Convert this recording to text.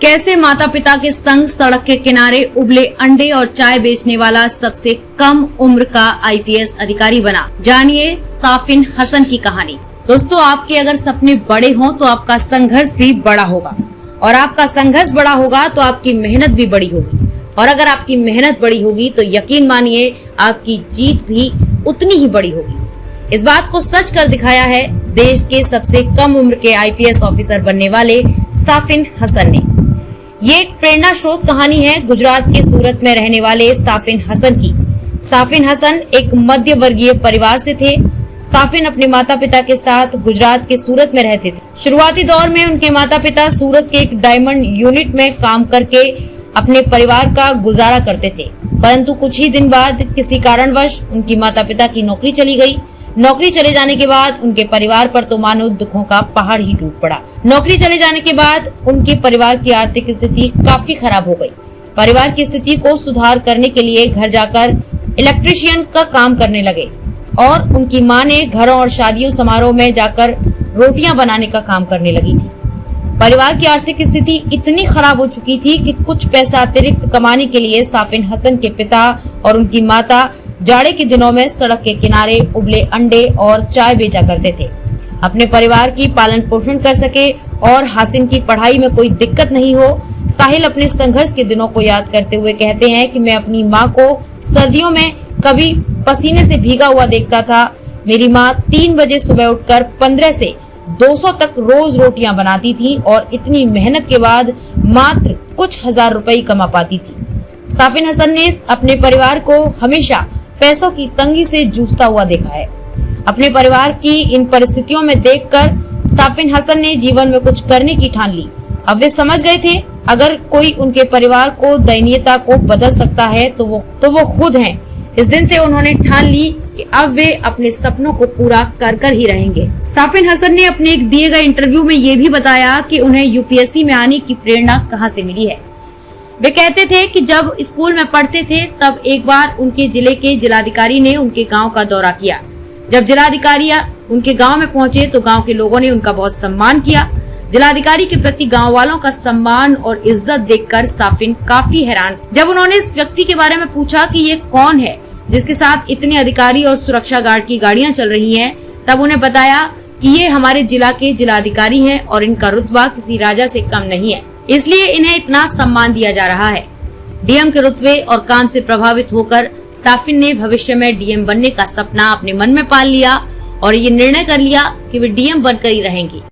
कैसे माता पिता के संग सड़क के किनारे उबले अंडे और चाय बेचने वाला सबसे कम उम्र का आईपीएस अधिकारी बना। जानिए साफिन हसन की कहानी। दोस्तों, आपके अगर सपने बड़े हों तो आपका संघर्ष भी बड़ा होगा, और आपका संघर्ष बड़ा होगा तो आपकी मेहनत भी बड़ी होगी, और अगर आपकी मेहनत बड़ी होगी तो यकीन मानिए आपकी जीत भी उतनी ही बड़ी होगी। इस बात को सच कर दिखाया है देश के सबसे कम उम्र के आईपीएस ऑफिसर बनने वाले साफिन हसन ने। ये एक प्रेरणा स्रोत कहानी है गुजरात के सूरत में रहने वाले साफिन हसन की। साफिन हसन एक मध्य वर्गीय परिवार से थे। साफिन अपने माता पिता के साथ गुजरात के सूरत में रहते थे। शुरुआती दौर में उनके माता पिता सूरत के एक डायमंड यूनिट में काम करके अपने परिवार का गुजारा करते थे, परंतु कुछ ही दिन बाद किसी कारणवश उनकी माता पिता की नौकरी चली गई। नौकरी चले जाने के बाद उनके परिवार पर तो मानो दुखों का पहाड़ ही टूट पड़ा। नौकरी चले जाने के बाद उनके परिवार की आर्थिक स्थिति काफी खराब हो गई। परिवार की स्थिति को सुधार करने के लिए घर जाकर इलेक्ट्रीशियन का काम करने लगे, और उनकी मां ने घरों और शादियों समारोह में जाकर रोटियां बनाने का काम करने लगी थी। परिवार की आर्थिक स्थिति इतनी खराब हो चुकी थी कि कुछ पैसा अतिरिक्त कमाने के लिए साफिन हसन के पिता और उनकी माता जाड़े के दिनों में सड़क के किनारे उबले अंडे और चाय बेचा करते थे। अपने परिवार की पालन पोषण कर सके और हासिन की पढ़ाई में कोई दिक्कत नहीं हो, साहिल अपने संघर्ष के दिनों को याद करते हुए कहते हैं कि मैं अपनी माँ को सर्दियों में कभी पसीने से भीगा हुआ देखता था। मेरी माँ 3 बजे सुबह उठकर 15 से 200 तक रोज रोटियां बनाती थी, और इतनी मेहनत के बाद मात्र कुछ हजार रुपए कमा पाती थी। साफिन हसन ने अपने परिवार को हमेशा पैसों की तंगी से जूझता हुआ देखा है। अपने परिवार की इन परिस्थितियों में देखकर साफिन हसन ने जीवन में कुछ करने की ठान ली। अब वे समझ गए थे अगर कोई उनके परिवार को दयनीयता को बदल सकता है तो वो खुद हैं। इस दिन से उन्होंने ठान ली कि अब वे अपने सपनों को पूरा कर ही रहेंगे। साफिन हसन ने अपने एक दिए गए इंटरव्यू में ये भी बताया कि उन्हें यूपीएससी में आने की प्रेरणा कहां से मिली है। वे कहते थे कि जब स्कूल में पढ़ते थे तब एक बार उनके जिले के जिलाधिकारी ने उनके गांव का दौरा किया। जब जिलाधिकारी उनके गांव में पहुंचे तो गांव के लोगों ने उनका बहुत सम्मान किया। जिलाधिकारी के प्रति गांव वालों का सम्मान और इज्जत देखकर साफिन काफी हैरान। जब उन्होंने इस व्यक्ति के बारे में पूछा कि ये कौन है जिसके साथ इतने अधिकारी और सुरक्षा गार्ड की गाड़ियां चल रही हैं, तब उन्हें बताया कि ये हमारे जिला के जिलाधिकारी हैं और इनका रुतबा किसी राजा से कम नहीं है, इसलिए इन्हें इतना सम्मान दिया जा रहा है। डीएम के रुतबे और काम से प्रभावित होकर साफिन ने भविष्य में डीएम बनने का सपना अपने मन में पाल लिया और ये निर्णय कर लिया कि वे डीएम बनकर ही रहेंगी।